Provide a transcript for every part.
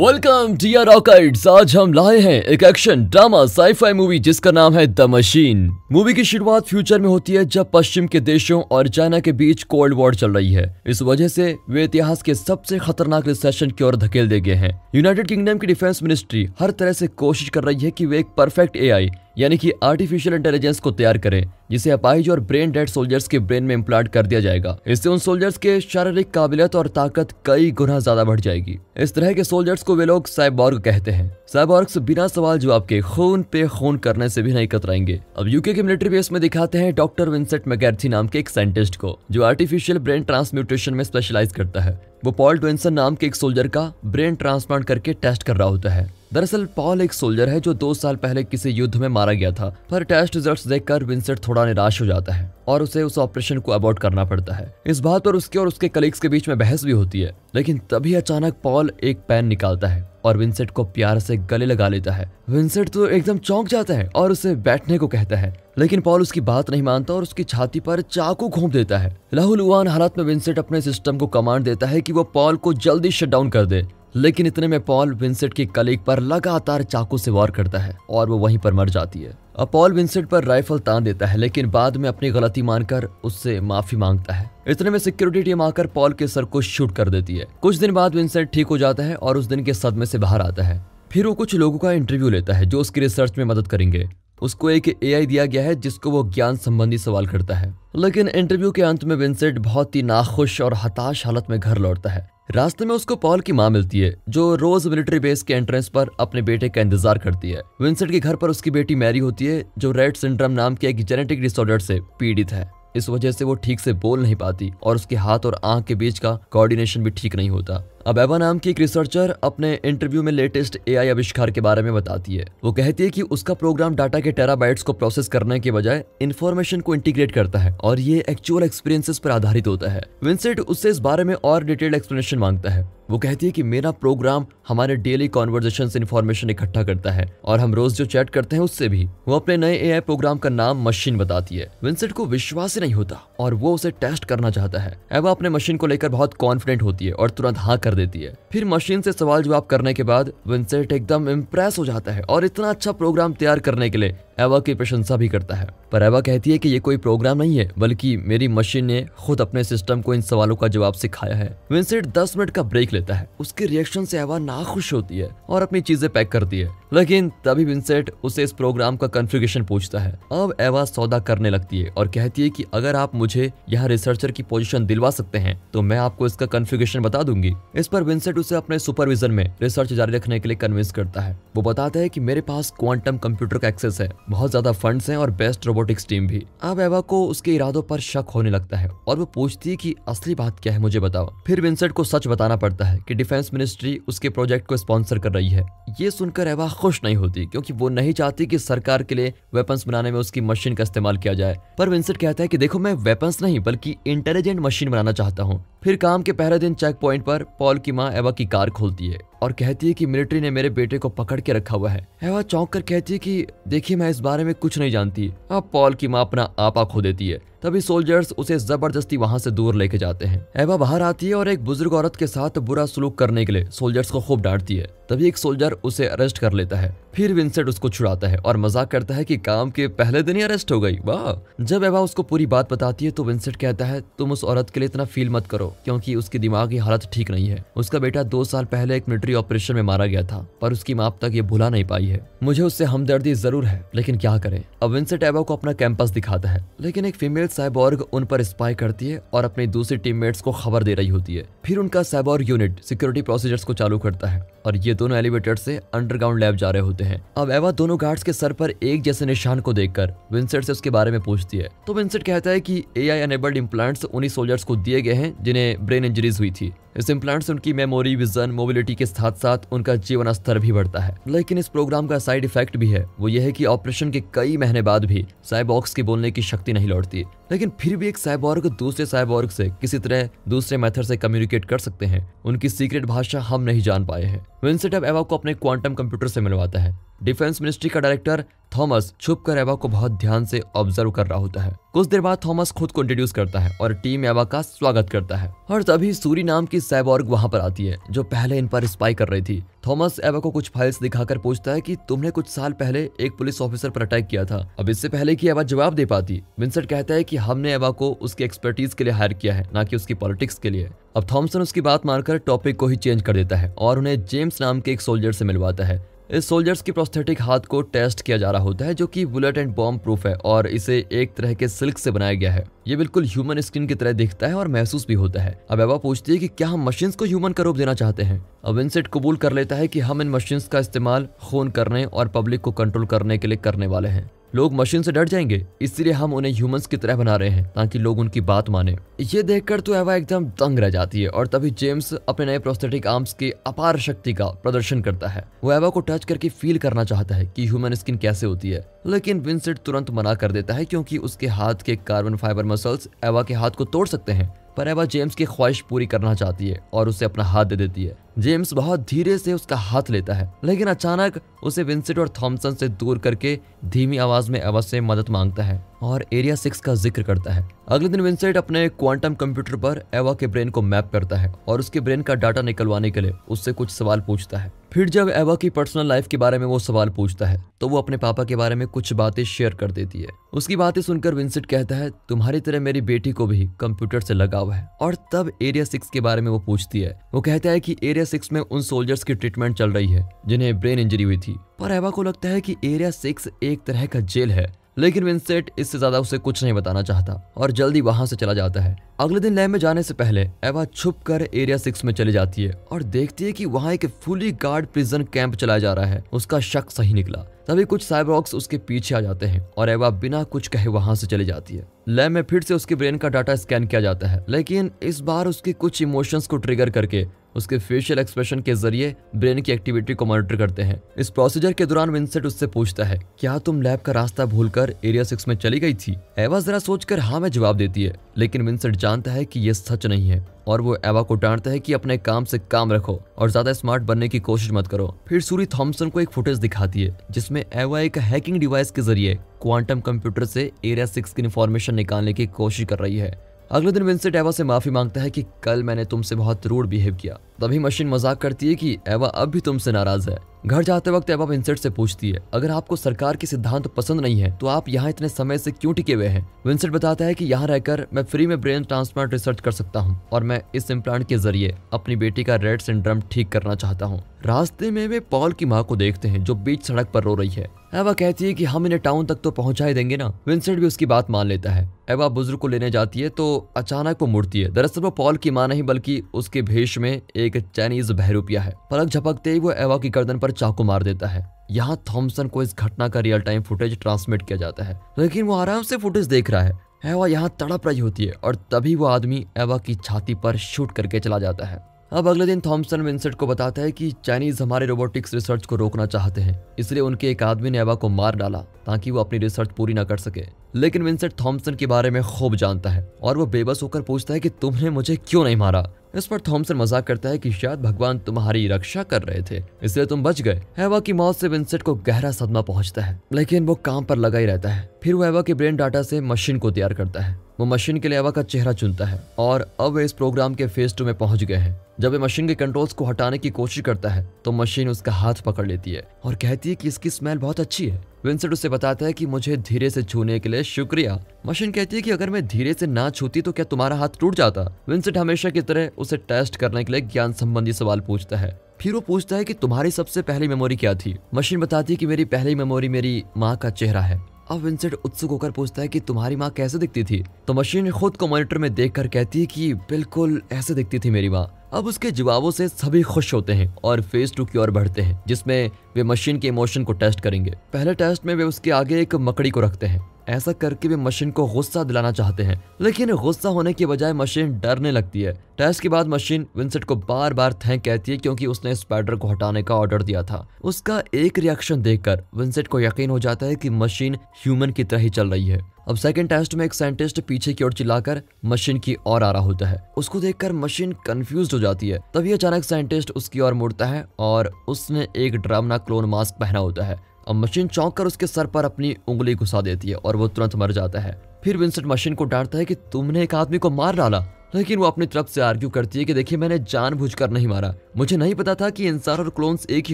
Welcome dear rockets. आज हम लाए हैं एक एक्शन ड्रामा साईफाई मूवी जिसका नाम है द मशीन। मूवी की शुरुआत फ्यूचर में होती है जब पश्चिम के देशों और चाइना के बीच कोल्ड वॉर चल रही है। इस वजह से वे इतिहास के सबसे खतरनाक रिसेशन की ओर धकेल दिए गए हैं। यूनाइटेड किंगडम की डिफेंस मिनिस्ट्री हर तरह से कोशिश कर रही है कि वे एक परफेक्ट एआई यानी कि आर्टिफिशियल इंटेलिजेंस को तैयार करें जिसे अपाहिज और ब्रेन डेड सोल्जर्स के ब्रेन में इम्प्लांट कर दिया जाएगा। इससे उन सोल्जर्स के शारीरिक काबिलियत और ताकत कई गुना ज्यादा बढ़ जाएगी। इस तरह के सोल्जर्स को वे लोग साइबॉर्ग कहते हैं। साइबॉर्ग्स बिना सवाल जवाब के खून पे खून करने से भी नहीं कतराएंगे। अब यूके के मिलिट्री बेस में दिखाते हैं डॉक्टर विंसेंट मैकगैर्थी नाम के एक साइंटिस्ट को जो आर्टिफिशियल ब्रेन ट्रांसम्यूटेशन में स्पेशलाइज करता है। वो पॉल ट्विंसन नाम के एक सोल्जर का ब्रेन ट्रांसप्लांट करके टेस्ट कर रहा होता है। दरअसल पॉल एक सोल्जर है जो 2 साल पहले किसी युद्ध में मारा गया था, पर टेस्ट रिजल्ट्स देखकर विंसेंट थोड़ा निराश हो जाता है और उसे उस ऑपरेशन को अबॉर्ट करना पड़ता है। इस बात पर उसके और उसके कलीग्स के बीच में बहस भी होती है, लेकिन तभी अचानक पॉल एक पेन निकालता है और विंसेंट को प्यार से गले लगा लेता है। विंसेंट तो एकदम चौंक जाता है और उसे बैठने को कहता है, लेकिन पॉल उसकी बात नहीं मानता और उसकी छाती पर चाकू घोंप देता है। लहूलुहान हालत में विंसेंट अपने सिस्टम को कमांड देता है कि वो पॉल को जल्दी शट डाउन कर दे, लेकिन इतने में पॉल विंसेंट की कलीग पर लगातार चाकू से वार करता है और वो वहीं पर मर जाती है। अब पॉल विंसेंट पर राइफल तान देता है, लेकिन बाद में अपनी गलती मानकर उससे माफी मांगता है। इतने में सिक्योरिटी टीम आकर पॉल के सर को शूट कर देती है। कुछ दिन बाद विंसेंट ठीक हो जाता है और उस दिन के सदमे से बाहर आता है। फिर वो कुछ लोगों का इंटरव्यू लेता है जो उसकी रिसर्च में मदद करेंगे। उसको एक एआई दिया गया है जिसको वो ज्ञान संबंधी सवाल करता है, लेकिन इंटरव्यू के अंत में विंसेंट बहुत ही नाखुश और हताश हालत में घर लौटता है। रास्ते में उसको पॉल की मां मिलती है जो रोज मिलिट्री बेस के एंट्रेंस पर अपने बेटे का इंतजार करती है। विंसेंट के घर पर उसकी बेटी मैरी होती है जो रेड सिंड्रोम नाम के एक जेनेटिक डिसऑर्डर से पीड़ित है। इस वजह से वो ठीक से बोल नहीं पाती और उसके हाथ और आंख के बीच का कोऑर्डिनेशन भी ठीक नहीं होता। अब एवा नाम की एक रिसर्चर अपने इंटरव्यू में लेटेस्ट एआई आविष्कार के बारे में बताती है। वो कहती है कि उसका प्रोग्राम डाटा के टेराबाइट्स को प्रोसेस करने के बजाय इंफॉर्मेशन को इंटीग्रेट करता है और ये एक्चुअल एक्सपीरियंसेस पर आधारित होता है। विंसेंट उससे इस बारे में और डिटेल्ड एक्सप्लेनेशन मांगता है। वो कहती है कि मेरा प्रोग्राम हमारे डेली कॉन्वर्जेशन से इन्फॉर्मेशन इकट्ठा करता है और हम रोज जो चैट करते हैं उससे भी। वो अपने नए एआई प्रोग्राम का नाम मशीन बताती है। विंसेंट को विश्वास ही नहीं होता और वो उसे टेस्ट करना चाहता है। एवा अपने मशीन को लेकर बहुत कॉन्फिडेंट होती है और तुरंत हाँ कर देती है। फिर मशीन से सवाल जवाब करने के बाद विंसेंट एकदम इम्प्रेस हो जाता है और इतना अच्छा प्रोग्राम तैयार करने के लिए एवा की प्रशंसा भी करता है। पर एवा कहती है कि ये कोई प्रोग्राम नहीं है, बल्कि मेरी मशीन ने खुद अपने सिस्टम को इन सवालों का जवाब सिखाया है। विंसेंट 10 मिनट का ब्रेक लेता है। उसके रिएक्शन से एवा नाखुश होती है और अपनी चीजें पैक करती है, लेकिन तभी विंसेंट उसे इस प्रोग्राम का कॉन्फ़िगरेशन पूछता है। अब एवा सौदा करने लगती है और कहती है कि अगर आप मुझे यहाँ रिसर्चर की पोजीशन दिलवा सकते हैं तो मैं आपको इसका कॉन्फ़िगरेशन बता दूंगी। इस पर विंसेंट उसे अपने सुपरविजन में रिसर्च जारी रखने के लिए कन्विंस करता है। वो बताता है कि मेरे पास क्वांटम कंप्यूटर का एक्सेस है, बहुत ज्यादा फंड्स हैं और बेस्ट रोबोटिक्स टीम भी। अब एवा को उसके इरादों पर शक होने लगता है और वो पूछती है कि असली बात क्या है, मुझे बताओ। फिर विंसेंट को सच बताना पड़ता है कि डिफेंस मिनिस्ट्री उसके प्रोजेक्ट को स्पॉन्सर कर रही है। ये सुनकर एवा खुश नहीं होती क्योंकि वो नहीं चाहती कि सरकार के लिए वेपन्स बनाने में उसकी मशीन का इस्तेमाल किया जाए। पर विंसेंट कहता है कि देखो, मैं वेपन्स नहीं बल्कि इंटेलिजेंट मशीन बनाना चाहता हूँ। फिर काम के पहले दिन चेक पॉइंट पर पॉल की मां एवा की कार खोलती है और कहती है कि मिलिट्री ने मेरे बेटे को पकड़ के रखा हुआ है। एवा चौंक कर कहती है कि देखिए, मैं इस बारे में कुछ नहीं जानती। अब पॉल की मां अपना आपा खो देती है। तभी सोल्जर्स उसे जबरदस्ती वहां से दूर लेके जाते हैं। एवा बाहर आती है और एक बुजुर्ग औरत के साथ बुरा सलूक करने के लिए सोल्जर्स को खूब डांटती है। तभी एक सोल्जर उसे अरेस्ट कर लेता है। फिर विंसेंट उसको छुड़ाता है और मजाक करता है कि काम के पहले दिन ही अरेस्ट हो गई, वाह। जब एवा उसको पूरी बात बताती है तो विंसेंट कहता है तुम उस औरत के लिए इतना फील मत करो क्योंकि उसकी दिमागी हालत ठीक नहीं है। उसका बेटा 2 साल पहले एक मिलिट्री ऑपरेशन में मारा गया था, पर उसकी मां अब तक ये भुला नहीं पाई है। मुझे उससे हमदर्दी जरूर है, लेकिन क्या करें। अब विंसेंट एवा को अपना कैंपस दिखाता है, लेकिन एक फीमेल साइबॉर्ग उन पर स्पाई करती है और अपनी दूसरी टीममेट्स को खबर दे रही होती है। फिर उनका साइबॉर्ग यूनिट सिक्योरिटी प्रोसीजर्स को चालू करता है और ये दोनों एलिवेटर से अंडरग्राउंड लैब जा रहे होते हैं। अब एवा दोनों गार्ड्स के सर पर एक जैसे निशान को देखकर विंसेंट से उसके बारे में पूछती है, तो विंसेंट कहता है कि एआई एनेबल्ड इम्प्लांट्स उन्हीं सोल्जर्स को दिए गए हैं जिन्हें ब्रेन इंजरीज हुई थी। इस इम्प्लांट से उनकी मेमोरी, विजन, मोबिलिटी के साथ साथ उनका जीवन स्तर भी बढ़ता है। लेकिन इस प्रोग्राम का साइड इफेक्ट भी है, वो ये है कि ऑपरेशन के कई महीने बाद भी साइबॉर्ग्स की बोलने की शक्ति नहीं लौटती। लेकिन फिर भी एक साइबॉर्ग दूसरे साइबॉर्ग से किसी तरह दूसरे मेथड से कम्युनिकेट कर सकते हैं। उनकी सीक्रेट भाषा हम नहीं जान पाए हैं। विंसेंट अब एवा को अपने क्वांटम कंप्यूटर से मिलवाता है। डिफेंस मिनिस्ट्री का डायरेक्टर थॉमस छुपकर एवा को बहुत ध्यान से ऑब्जर्व कर रहा होता है। कुछ देर बाद थॉमस खुद को इंट्रोड्यूस करता है और टीम एवा का स्वागत करता है और तभी सूरी नाम की साइबॉर्ग वहां पर आती है जो पहले इन पर स्पाई कर रही थी। थॉमस एवा को कुछ फाइल्स दिखाकर पूछता है कि तुमने कुछ साल पहले एक पुलिस ऑफिसर पर अटैक किया था। अब इससे पहले कि एवा जवाब दे पाती, विंसेंट कहता है कि हमने एवा को उसकी एक्सपर्टीज के लिए हायर किया है, ना कि उसकी पॉलिटिक्स के लिए। अब थॉमसन उसकी बात मानकर टॉपिक को ही चेंज कर देता है और उन्हें जेम्स नाम के एक सोल्जर से मिलवाता है। इस सोल्जर्स की प्रोस्थेटिक हाथ को टेस्ट किया जा रहा होता है जो कि बुलेट एंड बॉम्ब प्रूफ है और इसे एक तरह के सिल्क से बनाया गया है। ये बिल्कुल ह्यूमन स्किन की तरह दिखता है और महसूस भी होता है। अब एवा पूछती है कि क्या हम मशीन्स को ह्यूमन का रूप देना चाहते हैं। अब विंसेंट कबूल कर लेता है कि हम इन मशीन्स का इस्तेमाल खून करने और पब्लिक को कंट्रोल करने के लिए करने वाले हैं। लोग मशीन से डर जाएंगे, इसलिए हम उन्हें ह्यूमंस की तरह बना रहे हैं ताकि लोग उनकी बात माने। ये देखकर तो एवा एकदम दंग रह जाती है और तभी जेम्स अपने नए प्रोस्थेटिक आर्म्स की अपार शक्ति का प्रदर्शन करता है। वो एवा को टच करके फील करना चाहता है कि ह्यूमन स्किन कैसे होती है, लेकिन विंसेंट तुरंत मना कर देता है क्योंकि उसके हाथ के कार्बन फाइबर मसल्स एवा के हाथ को तोड़ सकते हैं। पर एवा जेम्स की ख्वाहिश पूरी करना चाहती है और उसे अपना हाथ दे देती है। जेम्स बहुत धीरे से उसका हाथ लेता है, लेकिन अचानक उसे विंसेंट और थॉमसन से दूर करके धीमी आवाज में एवा से मदद मांगता है और एरिया 6 का जिक्र करता है। अगले दिन विंसेंट अपने क्वांटम कंप्यूटर पर एवा के ब्रेन को मैप करता है और उसके ब्रेन का डाटा निकलवाने के लिए उससे कुछ सवाल पूछता है। फिर जब एवा की पर्सनल लाइफ के बारे में वो सवाल पूछता है तो वो अपने पापा के बारे में कुछ बातें शेयर कर देती है। उसकी बातें सुनकर विंसेंट कहता है तुम्हारी तरह मेरी बेटी को भी कंप्यूटर से लगाव है। और तब एरिया 6 के बारे में वो पूछती है। वो कहता है कि एरिया 6 में उन सोल्जर्स की ट्रीटमेंट चल रही है जिन्हें ब्रेन इंजरी हुई थी। पर एवा को लगता है कि एरिया 6 एक तरह का जेल है, लेकिन विंसेंट इससे ज्यादा उसे कुछ नहीं बताना चाहता और जल्दी वहां से चला जाता है। अगले दिन लैब में जाने से पहले एवा छुपकर एरिया 6 में चली जाती है और देखती है कि वहां एक फुली गार्ड प्रिजन कैंप चलाया जा रहा है। उसका शक सही निकला। तभी कुछ साइबॉर्ग्स उसके पीछे आ जाते हैं और एवा बिना कुछ कहे वहां से चली जाती है। लैब में फिर से उसके ब्रेन का डाटा स्कैन किया जाता है, लेकिन इस बार उसके कुछ इमोशंस को ट्रिगर करके उसके फेशियल एक्सप्रेशन के जरिए ब्रेन की एक्टिविटी को मॉनिटर करते हैं। इस प्रोसीजर के दौरान विंसेंट उससे पूछता है क्या तुम लैब का रास्ता भूलकर एरिया 6 में चली गई थी। एवा जरा सोचकर हाँ में जवाब देती है, लेकिन विंसेंट जानता है कि यह सच नहीं है और वो एवा को डांटता है कि अपने काम से काम रखो और ज्यादा स्मार्ट बनने की कोशिश मत करो। फिर सूरी थॉमसन को एक फुटेज दिखाती है जिसमें एवा एक हैकिंग डिवाइस के जरिए क्वांटम कंप्यूटर से एरिया 6 की इंफॉर्मेशन निकालने की कोशिश कर रही है। अगले दिन विंसेंट एवा से माफी मांगता है कि कल मैंने तुमसे बहुत रूड बिहेव किया। तभी मशीन मजाक करती है कि एवा अब भी तुमसे नाराज है। घर जाते वक्त एवा विंसेंट से पूछती है अगर आपको सरकार के सिद्धांत पसंद नहीं है तो आप यहाँ इतने समय से क्यों टिके हुए हैं। विंसेंट बताता है कि यहाँ रहकर मैं फ्री में ब्रेन ट्रांसप्लांट रिसर्च कर सकता हूँ और मैं इस इम्प्लांट के जरिए अपनी बेटी का रेड सिंड्रोम ठीक करना चाहता हूँ। रास्ते में वे पॉल की माँ को देखते हैं जो बीच सड़क पर रो रही है। एवा कहती है कि हम इन्हें टाउन तक तो पहुंचा ही देंगे ना। विंसेंट भी उसकी बात मान लेता है। एवा बुजुर्ग को लेने जाती है तो अचानक वो मुड़ती है। दरअसल वो पॉल की माँ नहीं बल्कि उसके भेष में एक चाइनीज बहरूपिया है। पलक झपकते ही वो एवा की गर्दन पर चाकू मार देता है। यहाँ थॉमसन को इस घटना का रियल टाइम फुटेज ट्रांसमिट किया जाता है, लेकिन वो आराम से फुटेज देख रहा है। एवा यहाँ तड़प रही होती है और तभी वो आदमी एवा की छाती पर शूट करके चला जाता है। अब अगले दिन थॉमसन विंसेंट को बताता है कि चाइनीज हमारे रोबोटिक्स रिसर्च को रोकना चाहते हैं, इसलिए उनके एक आदमी ने एवा को मार डाला ताकि वो अपनी रिसर्च पूरी ना कर सके। लेकिन विंसेंट थॉमसन के बारे में खूब जानता है और वो बेबस होकर पूछता है कि तुमने मुझे क्यों नहीं मारा। इस पर थॉमसन मजाक करता है कि शायद भगवान तुम्हारी रक्षा कर रहे थे इसलिए तुम बच गए। एवा की मौत से विंसेंट को गहरा सदमा पहुंचता है, लेकिन वो काम पर लगा ही रहता है। फिर वो एवा के ब्रेन डाटा से मशीन को तैयार करता है। वो मशीन के लिए एवा का चेहरा चुनता है और अब वे इस प्रोग्राम के फेज 2 में पहुंच गए हैं। जब वे मशीन के कंट्रोल्स को हटाने की कोशिश करता है तो मशीन उसका हाथ पकड़ लेती है और कहती है कि इसकी स्मेल बहुत अच्छी है। विंसेंट उससे बताता है कि मुझे धीरे से छूने के लिए शुक्रिया। मशीन कहती है कि अगर मैं धीरे से ना छूती तो क्या तुम्हारा हाथ टूट जाता। विंसेंट हमेशा की तरह उसे टेस्ट करने के लिए ज्ञान संबंधी सवाल पूछता है। फिर वो पूछता है कि तुम्हारी सबसे पहली मेमोरी क्या थी। मशीन बताती है कि मेरी पहली मेमोरी मेरी माँ का चेहरा है। अब विंसेंट उत्सुक होकर पूछता है कि तुम्हारी माँ कैसे दिखती थी। तो मशीन खुद को मॉनिटर में देखकर कहती है कि बिल्कुल ऐसे दिखती थी मेरी माँ। अब उसके जवाबों से सभी खुश होते हैं और फेज 2 की ओर बढ़ते हैं जिसमें वे मशीन के इमोशन को टेस्ट करेंगे। पहले टेस्ट में वे उसके आगे एक मकड़ी को रखते हैं। ऐसा करके वे मशीन को गुस्सा दिलाना चाहते हैं, लेकिन गुस्सा होने के बजाय मशीन डरने लगती है। टेस्ट के बाद मशीन विंसेंट को बार बार थैंक कहती है क्योंकि उसने स्पाइडर को हटाने का ऑर्डर दिया था। उसका एक रिएक्शन देखकर विंसेंट को यकीन हो जाता है कि मशीन ह्यूमन की तरह ही चल रही है। अब सेकंड टेस्ट में एक साइंटिस्ट पीछे की ओर चिल्लाकर मशीन की ओर आ रहा होता है। उसको देखकर मशीन कंफ्यूज्ड हो जाती है। तभी अचानक साइंटिस्ट उसकी ओर मुड़ता है और उसने एक डरावना क्लोन मास्क पहना होता है। अब मशीन चौंक कर उसके सर पर अपनी उंगली घुसा देती है और वो तुरंत मर जाता है। फिर विंसेंट मशीन को डांटता है कि तुमने एक आदमी को मार डाला, लेकिन वो अपनी तरफ से आर्ग्यू करती है कि देखिए मैंने जानबूझकर नहीं मारा, मुझे नहीं पता था कि इंसान और क्लोन्स एक ही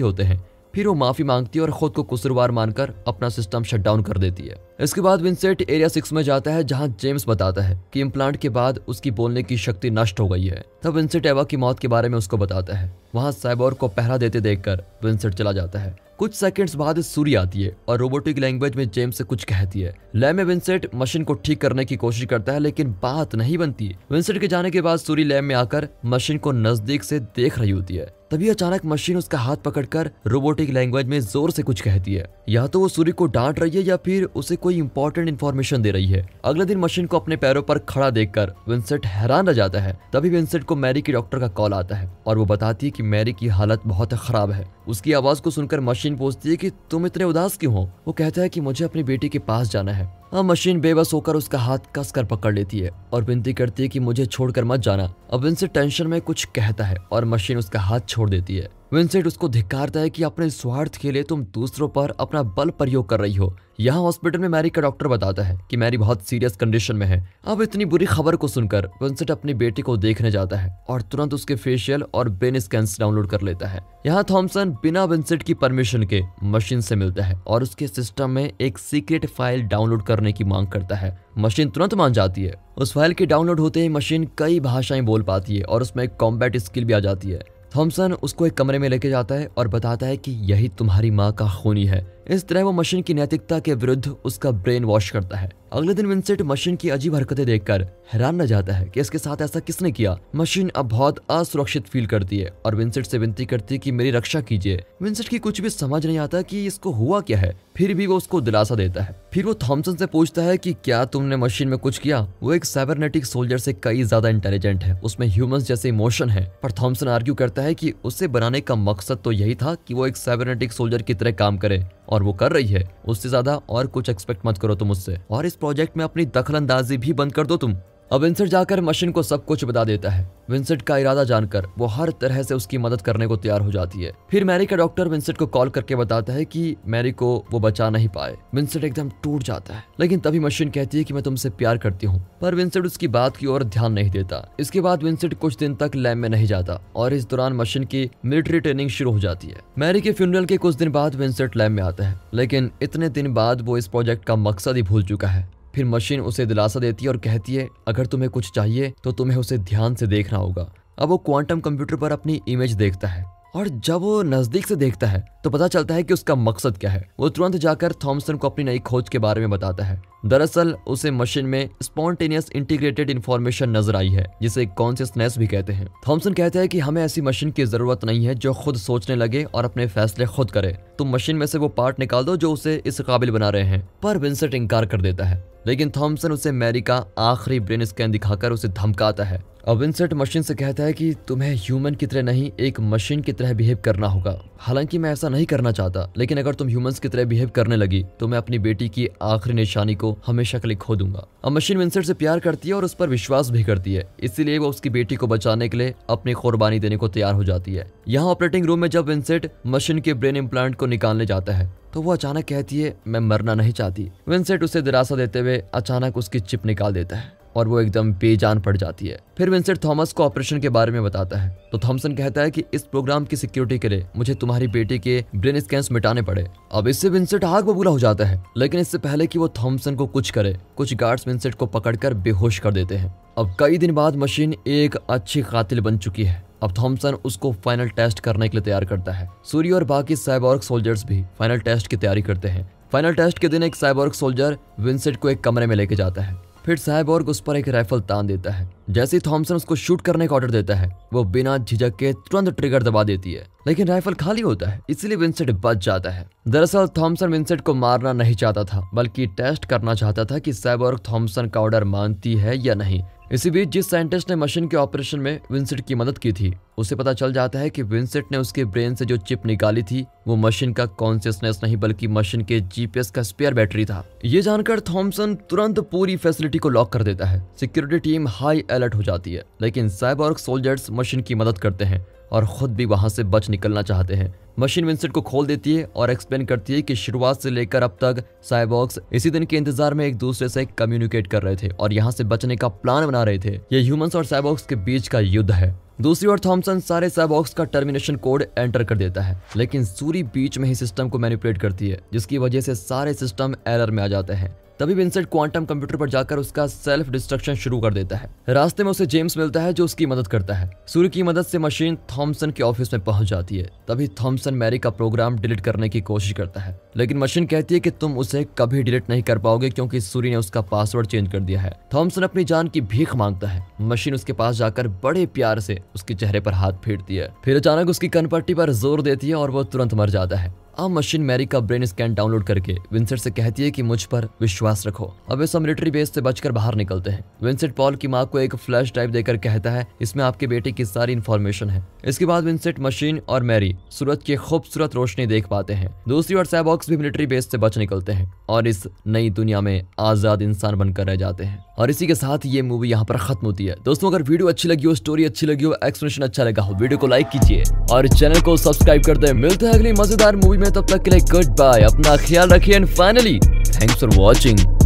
होते हैं। फिर वो माफी मांगती है और खुद को कसूरवार मानकर अपना सिस्टम शट डाउन कर देती है। इसके बाद विंसेंट एरिया 6 में जाता है जहां जेम्स बताता है कि इम्प्लांट के बाद उसकी बोलने की शक्ति नष्ट हो गई है। तब विंसेंट एवा की मौत के बारे में उसको बताता है। वहां साइबोर्ग को पहरा देते देखकर विंसेंट चला जाता है। कुछ सेकंड्स बाद सूरी आती है और रोबोटिक लैंग्वेज में जेम्स से कुछ कहती है। लैब में विंसेंट मशीन को ठीक करने की कोशिश करता है लेकिन बात नहीं बनती। विंसेंट के जाने के बाद सूरी लैब में आकर मशीन को नजदीक से देख रही होती है। तभी अचानक मशीन उसका हाथ पकड़कर रोबोटिक लैंग्वेज में जोर से कुछ कहती है। या तो वो सूरी को डांट रही है या फिर उसे कोई इंपॉर्टेंट इन्फॉर्मेशन दे रही है। अगले दिन मशीन को अपने पैरों पर खड़ा देखकर विंसेंट हैरान रह जाता है। तभी विंसेंट को मैरी की डॉक्टर का कॉल आता है और वो बताती है कि मैरी की हालत बहुत खराब है। उसकी आवाज को सुनकर मशीन पूछती है कि तुम इतने उदास क्यों हो। वो कहता है कि मुझे अपनी बेटी के पास जाना है। अब मशीन बेबस होकर उसका हाथ कसकर पकड़ लेती है और विनती करती है कि मुझे छोड़कर मत जाना। अब विंसेंट टेंशन में कुछ कहता है और मशीन उसका हाथ छोड़ देती है। विंसेंट उसको धिक्कारता है कि अपने स्वार्थ के लिए तुम दूसरों पर अपना बल प्रयोग कर रही हो। यहाँ हॉस्पिटल में मैरी का डॉक्टर बताता है कि मैरी बहुत सीरियस कंडीशन में है। अब इतनी बुरी खबर को सुनकर विंसेंट अपनी बेटी को देखने जाता है और तुरंत उसके फेशियल और ब्रेन स्कैन्स डाउनलोड कर लेता है। यहाँ थॉमसन बिना विंसेंट की परमिशन के मशीन से मिलता है और उसके सिस्टम में एक सीक्रेट फाइल डाउनलोड करने की मांग करता है। मशीन तुरंत मान जाती है। उस फाइल के डाउनलोड होते ही मशीन कई भाषाएं बोल पाती है और उसमें कॉम्बैट स्किल भी आ जाती है। थॉमसन उसको एक कमरे में लेके जाता है और बताता है कि यही तुम्हारी माँ का खूनी है। इस तरह वो मशीन की नैतिकता के विरुद्ध उसका ब्रेन वॉश करता है। अगले दिन विंसेंट मशीन की अजीब हरकतें देखकर हैरान रह जाता है कि इसके साथ ऐसा किसने किया। मशीन अब बहुत असुरक्षित फील करती है और विंसेंट से विनती करती है कि मेरी रक्षा कीजिए। विंसेंट की कुछ भी समझ नहीं आता कि इसको हुआ क्या है, फिर भी वो उसको दिलासा देता है। फिर वो थॉमसन से पूछता है कि क्या तुमने मशीन में कुछ किया। वो एक साइबरनेटिक सोल्जर से कई ज्यादा इंटेलिजेंट है, उसमें ह्यूमंस जैसे इमोशन है। पर थॉमसन आर्ग्यू करता है कि उसे बनाने का मकसद तो यही था कि वो एक साइबरनेटिक सोल्जर की तरह काम करे और वो कर रही है। उससे ज्यादा और कुछ एक्सपेक्ट मत करो तुम उससे, और इस प्रोजेक्ट में अपनी दखलंदाजी भी बंद कर दो तुम। अब विंसेंट जाकर मशीन को सब कुछ बता देता है। विंसेंट का इरादा जानकर वो हर तरह से उसकी मदद करने को तैयार हो जाती है। फिर मैरी का डॉक्टर विंसेंट को कॉल करके बताता है कि मैरी को वो बचा नहीं पाए। विंसेंट एकदम टूट जाता है, लेकिन तभी मशीन कहती है कि मैं तुमसे प्यार करती हूँ, पर विंसेंट उसकी बात की ओर ध्यान नहीं देता। इसके बाद विंसेंट कुछ दिन तक लैब में नहीं जाता और इस दौरान मशीन की मिलिट्री ट्रेनिंग शुरू हो जाती है। मैरी के फ्यूनरल के कुछ दिन बाद विंसेंट लैब में आता है, लेकिन इतने दिन बाद वो इस प्रोजेक्ट का मकसद ही भूल चुका है। फिर मशीन उसे दिलासा देती है और कहती है अगर तुम्हें कुछ चाहिए तो तुम्हें उसे ध्यान से देखना होगा। अब वो क्वांटम कंप्यूटर पर अपनी इमेज देखता है और जब वो नजदीक से देखता है तो पता चलता है कि उसका मकसद क्या है। वो तुरंत जाकर थॉमसन को अपनी नई खोज के बारे में बताता है। दरअसल उसे मशीन में स्पॉन्टेनियस इंटीग्रेटेड इंफॉर्मेशन नजर आई है, जिसे कॉन्शियसनेस भी कहते हैं। थॉमसन कहता है कि हमें ऐसी मशीन की जरूरत नहीं है जो खुद सोचने लगे और अपने फैसले खुद करे। तुम मशीन में से वो पार्ट निकाल दो जो उसे इस काबिल बना रहे हैं। पर विंसेंट इनकार कर देता है, लेकिन थॉमसन उसे मैरी का आखिरी ब्रेन स्कैन दिखाकर उसे धमकाता है। अब विंसेंट मशीन से कहता है कि तुम्हें ह्यूमन की तरह नहीं, एक मशीन की तरह बिहेव करना होगा। हालांकि मैं ऐसा नहीं करना चाहता, लेकिन अगर तुम ह्यूमंस की तरह बिहेव करने लगी तो मैं अपनी बेटी की आखिरी निशानी को हमेशा के लिए खो दूंगा। अब मशीन विंसेंट से प्यार करती है और उस पर विश्वास भी करती है, इसीलिए वो उसकी बेटी को बचाने के लिए अपनी कुर्बानी देने को तैयार हो जाती है। यहाँ ऑपरेटिंग रूम में जब विंसेंट मशीन के ब्रेन इम्प्लांट को निकालने जाता है तो वो अचानक कहती है मैं मरना नहीं चाहती। विंसेंट उसे दिलासा देते हुए अचानक उसकी चिप निकाल देता है और वो एकदम बेजान पड़ जाती है। फिर विंसेंट थॉमस को ऑपरेशन के बारे में बताता है तो थॉमसन कहता है कि इस प्रोग्राम की सिक्योरिटी के लिए मुझे तुम्हारी बेटी के ब्रेन स्कैन्स मिटाने पड़े। अब इससे विंसेंट आग बबूला हो जाता है, लेकिन इससे पहले कि वो थॉमसन को कुछ करे, कुछ गार्ड्स विंसेंट को पकड़कर बेहोश कर देते हैं। अब कई दिन बाद मशीन एक अच्छी कातिल बन चुकी है। अब थॉमसन उसको फाइनल टेस्ट करने के लिए तैयार करता है। सूरी और बाकी साइबोर्ग सोल्जर्स भी फाइनल टेस्ट की तैयारी करते हैं। फाइनल टेस्ट के दिन एक साइबोर्ग सोल्जर विंसेंट को एक कमरे में लेके जाता है। फिर साइबोर्ग उस पर एक राइफल तान देता है। जैसे ही थॉमसन उसको शूट करने का ऑर्डर देता है, वो बिना झिझक के तुरंत ट्रिगर दबा देती है, लेकिन राइफल खाली होता है, इसलिए विंसेंट बच जाता है। दरअसल थॉमसन विंसेंट को मारना नहीं चाहता था, बल्कि टेस्ट करना चाहता था कि साइबोर्ग थॉमसन का ऑर्डर मानती है या नहीं। इसी बीच जिस साइंटिस्ट ने मशीन के ऑपरेशन में विंसेंट की मदद की थी, उसे पता चल जाता है कि विंसेंट ने उसके ब्रेन से जो चिप निकाली थी वो मशीन का कॉन्शियसनेस नहीं बल्कि मशीन के जीपीएस का स्पेयर बैटरी था। ये जानकर थॉमसन तुरंत पूरी फैसिलिटी को लॉक कर देता है। सिक्योरिटी टीम हाई अलर्ट हो जाती है, लेकिन साइबोर्ग सोल्जर्स मशीन की मदद करते हैं और खुद भी वहां से बच निकलना चाहते हैं। मशीन विंसेंट को खोल देती है और एक्सप्लेन करती है कि शुरुआत से लेकर अब तक साइबॉर्ग्स इसी दिन के इंतजार में एक दूसरे से कम्युनिकेट कर रहे थे और यहाँ से बचने का प्लान बना रहे थे। ये ह्यूमंस और साइबॉर्ग्स के बीच का युद्ध है। दूसरी ओर थॉमसन सारे साइबॉर्ग्स का टर्मिनेशन कोड एंटर कर देता है, लेकिन सूरी बीच में ही सिस्टम को मैनिपुलेट करती है, जिसकी वजह से सारे सिस्टम एरर में आ जाते हैं। तभी विंसेंट क्वांटम कंप्यूटर पर जाकर उसका सेल्फ डिस्ट्रक्शन शुरू कर देता है। रास्ते में उसे जेम्स मिलता है जो उसकी मदद करता है। सूर्य की मदद से मशीन थॉमसन के ऑफिस में पहुंच जाती है। तभी थॉमसन मैरी का प्रोग्राम डिलीट करने की कोशिश करता है, लेकिन मशीन कहती है कि तुम उसे कभी डिलीट नहीं कर पाओगे क्योंकि सूर्य ने उसका पासवर्ड चेंज कर दिया है। थॉमसन अपनी जान की भीख मांगता है। मशीन उसके पास जाकर बड़े प्यार से उसके चेहरे पर हाथ फेरती है, फिर अचानक उसकी कनपट्टी पर जोर देती है और वो तुरंत मर जाता है। अब मशीन मैरी का ब्रेन स्कैन डाउनलोड करके विंसेंट से कहती है कि मुझ पर विश्वास रखो। अब वे सब मिलिट्री बेस से बचकर बाहर निकलते हैं। विंसेंट पॉल की मां को एक फ्लैश ड्राइव देकर कहता है इसमें आपके बेटे की सारी इंफॉर्मेशन है। इसके बाद विंसेंट, मशीन और मैरी सूरज की खूबसूरत रोशनी देख पाते हैं। दूसरी ओर साइबॉर्ग्स भी मिलिट्री बेस से बच निकलते हैं और इस नई दुनिया में आजाद इंसान बनकर रह जाते हैं। और इसी के साथ ये मूवी यहाँ पर खत्म होती है। दोस्तों, अगर वीडियो अच्छी लगी हो, स्टोरी अच्छी लगी हो, एक्सप्लेनेशन अच्छा लगा हो, वीडियो को लाइक कीजिए और चैनल को सब्सक्राइब कर दें। मिलते हैं अगली मजेदार मूवी में, तब तक के लिए गुड बाय, अपना ख्याल रखिए and finally thanks for watching.